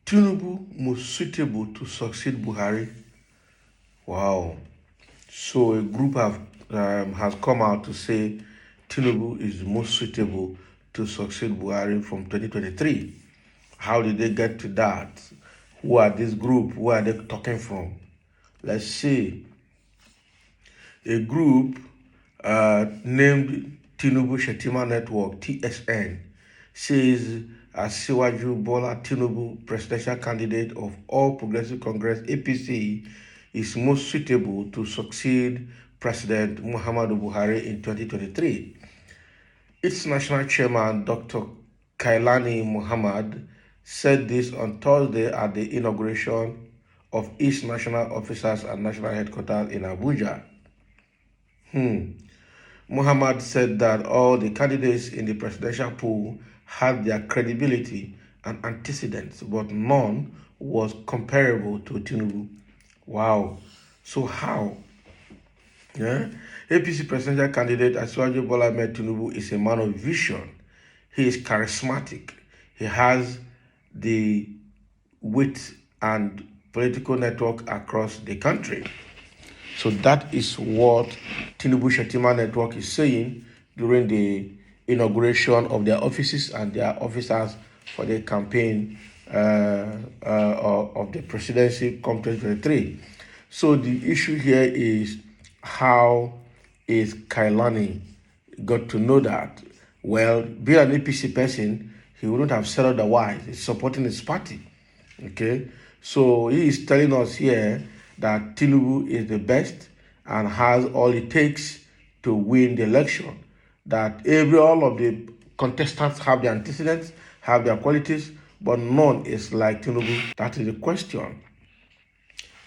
Tinubu most suitable to succeed Buhari. Wow. So a group has come out to say Tinubu is most suitable to succeed Buhari from 2023. How did they get to that? Who are this group? Where are they talking from? Let's see. A group named Tinubu Shetima Network, TSN, says Asiwaju Bola Tinubu, presidential candidate of All Progressive Congress APC, is most suitable to succeed President Muhammad Buhari in 2023. Its national chairman, Dr. Kailani Mohammad, said this on Thursday at the inauguration of its national officers and national headquarters in Abuja. Mohammad said that all the candidates in the presidential pool had their credibility and antecedents, but none was comparable to Tinubu. Wow. So how? Yeah? APC presidential candidate Asiwaju Bola Ahmed Tinubu is a man of vision. He is charismatic. He has the wit and political network across the country. So that is what Tinubu Shetima Network is saying during the inauguration of their offices and their officers for the campaign of the presidency come 2023. So the issue here is, how is Kailani got to know that? Well, being an APC person, he wouldn't have said otherwise. He's supporting his party. Okay, so he is telling us here that Tinubu is the best and has all it takes to win the election. That all of the contestants have their antecedents, have their qualities, but none is like Tinubu. That is the question.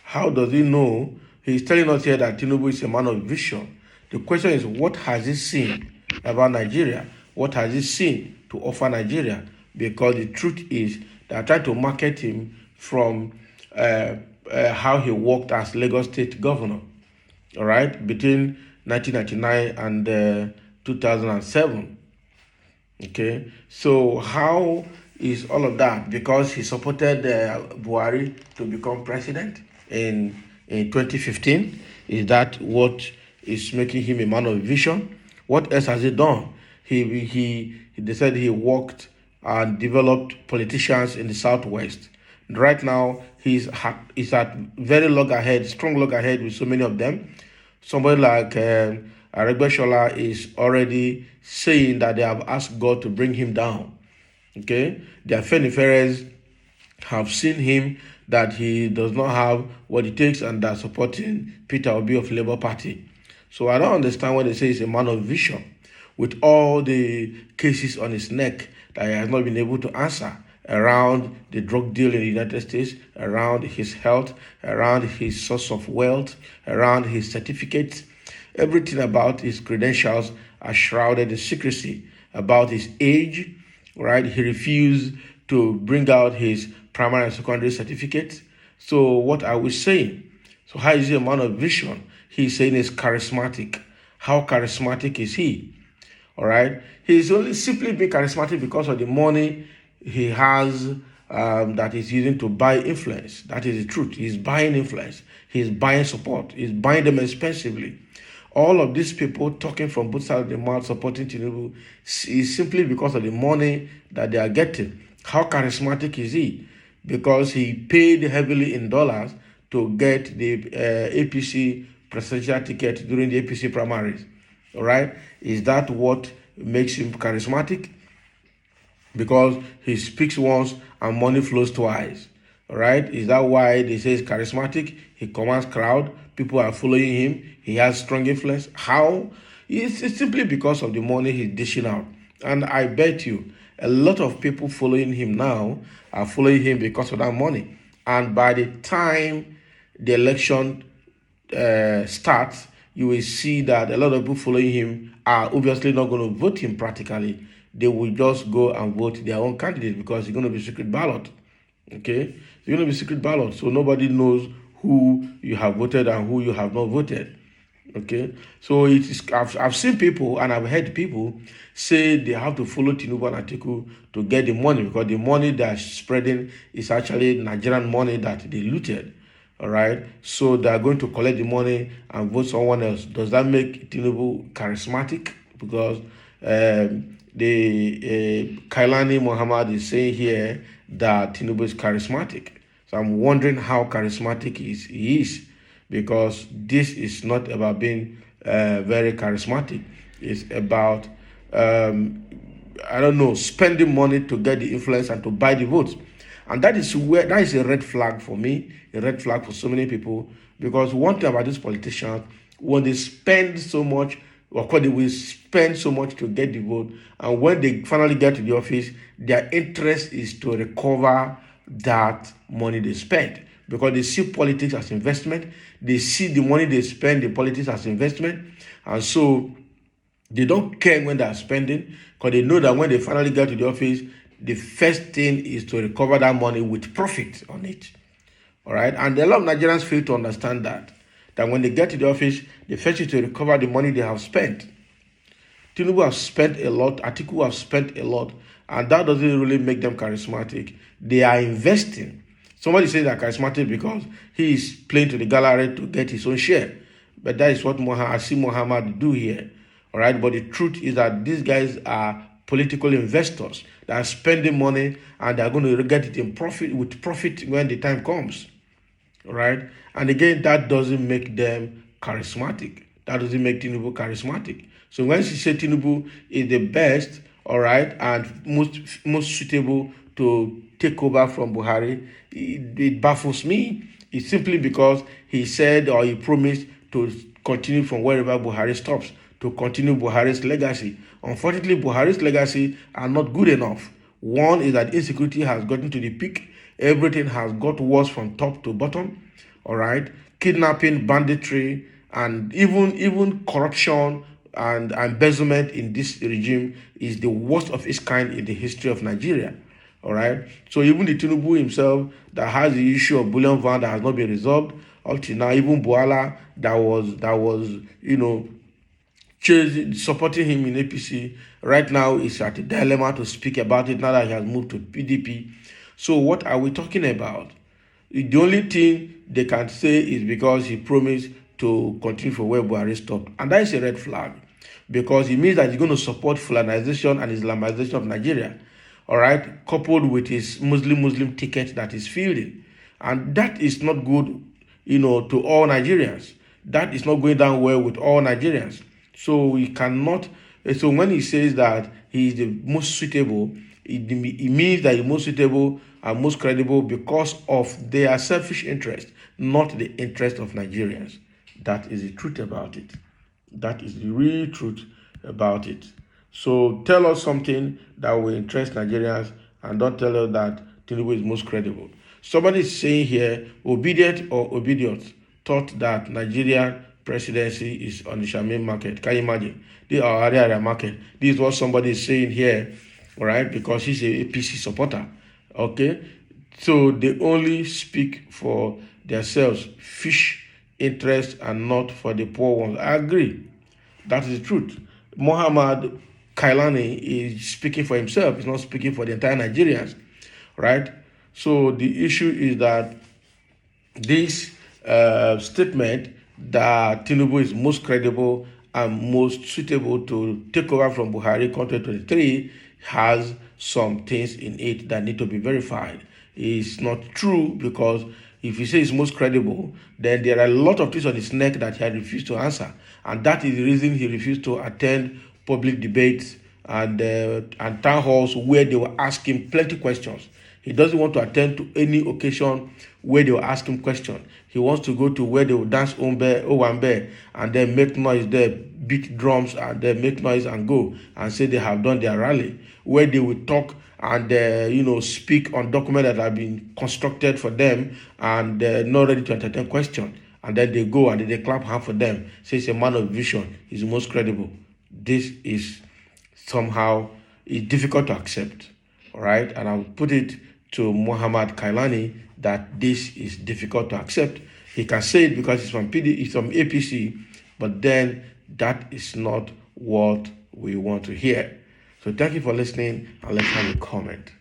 How does he know? He's telling us here that Tinubu is a man of vision. The question is, what has he seen about Nigeria? What has he seen to offer Nigeria? Because the truth is, they are trying to market him from how he worked as Lagos State governor, all right, between 1999 and 2007. Okay, so how is all of that? Because he supported Buhari to become president in 2015. Is that what is making him a man of vision? What else has he done? They said he worked and developed politicians in the Southwest. Right now, he's at very strong loggerhead with so many of them. Somebody like Aregbesola is already saying that they have asked God to bring him down. Okay, the Afeniferes have seen him that he does not have what it takes and are supporting Peter Obi of Labour Party. So I don't understand when they say he's a man of vision, with all the cases on his neck that he has not been able to answer around the drug deal in the United States, around his health, around his source of wealth, around his certificates. Everything about his credentials are shrouded in secrecy. About his age, right? He refused to bring out his primary and secondary certificates. So what are we saying? So how is he a man of vision? He's saying he's charismatic. How charismatic is he? All right. He's only simply being charismatic because of the money he has that he's using to buy influence. That is the truth. He's buying influence. He's buying support. He's buying them expensively. All of these people talking from both sides of the mouth supporting Tinubu is simply because of the money that they are getting. How charismatic is he? Because he paid heavily in dollars to get the APC presidential ticket during the APC primaries. All right? Is that what makes him charismatic? Because he speaks once and money flows twice. All right? Is that why they say he's charismatic? He commands crowd. People are following him. He has strong influence. How? It's simply because of the money he's dishing out. And I bet you, a lot of people following him now are following him because of that money. And by the time the election starts, you will see that a lot of people following him are obviously not going to vote him practically. They will just go and vote their own candidate because it's going to be secret ballot. Okay? It's going to be secret ballot. So nobody knows who you have voted and who you have not voted. Okay, so it is. I've seen people and I've heard people say they have to follow Tinubu and Atiku to get the money because the money they're spreading is actually Nigerian money that they looted. All right, so they are going to collect the money and vote someone else. Does that make Tinubu charismatic? Because the Kailani Mohammad is saying here that Tinubu is charismatic. So I'm wondering how charismatic he is, because this is not about being very charismatic. It's about I don't know, spending money to get the influence and to buy the votes. And that is a red flag for me, a red flag for so many people. Because one thing about these politicians, when they spend so much, or what they will spend so much to get the vote, and when they finally get to the office, their interest is to recover that money they spent, because they see politics as investment. They see the money they spend in politics as investment, and so they don't care when they are spending, because they know that when they finally get to the office, the first thing is to recover that money with profit on it. All right, and a lot of Nigerians fail to understand that when they get to the office, the first is to recover the money they have spent. Tinubu have spent a lot, Atiku have spent a lot, and that doesn't really make them charismatic. They are investing. Somebody says they're charismatic because he is playing to the gallery to get his own share. But that is what I see Mohammad do here. All right, but the truth is that these guys are political investors that are spending money and they're going to get it in profit, with profit, when the time comes. All right, and again, that doesn't make them charismatic. That doesn't make Tinubu charismatic. So when she said Tinubu is the best, all right, and most suitable to take over from Buhari, it baffles me. It's simply because he said, or he promised, to continue from wherever Buhari stops, to continue Buhari's legacy. Unfortunately, Buhari's legacy are not good enough. One is that insecurity has gotten to the peak. Everything has got worse from top to bottom. All right, kidnapping, banditry, and even corruption and embezzlement in this regime is the worst of its kind in the history of Nigeria. All right, so even the Tinubu himself, that has the issue of bullion van that has not been resolved up to now. Even Boala, that was supporting him in APC, right now is at a dilemma to speak about it now that he has moved to PDP. So what are we talking about? The only thing they can say is because he promised to continue for where Buhari stopped. And that is a red flag, because it means that he's going to support Fulanization and Islamization of Nigeria, all right, coupled with his Muslim ticket that he's fielding. And that is not good, to all Nigerians. That is not going down well with all Nigerians. So we cannot. So when he says that he is the most suitable, it means that he's most suitable and most credible because of their selfish interest, not the interest of Nigerians. That is the truth about it. That is the real truth about it. So tell us something that will interest Nigerians, and don't tell us that Tinubu is most credible. Somebody is saying here, obedient or obedient, thought that Nigerian presidency is on the Shaman market. Can you imagine? They are area market. This is what somebody is saying here, all right, because he's a APC supporter. Okay, so they only speak for themselves, fish interest, and not for the poor ones. I agree. That is the truth. Mohammad Kailani is speaking for himself. He's not speaking for the entire Nigerians, right? So the issue is that this statement that Tinubu is most credible and most suitable to take over from Buhari 2023 has some things in it that need to be verified. It's not true, because if you say it's most credible, then there are a lot of things on his neck that he had refused to answer. And that is the reason he refused to attend public debates and town halls where they will ask him plenty questions. He doesn't want to attend to any occasion where they will ask him questions. He wants to go to where they will dance Owambe and then make noise there, beat drums and then make noise and go and say they have done their rally. Where they will talk and speak on documents that have been constructed for them and not ready to entertain questions. And then they go and they clap hand for them. Say he's a man of vision. He's the most credible. This is somehow it's difficult to accept. All right, and I'll put it to Mohammad Kailani that this is difficult to accept. He can say it because he's from APC, But then that is not what we want to hear. So thank you for listening, and let's have a comment.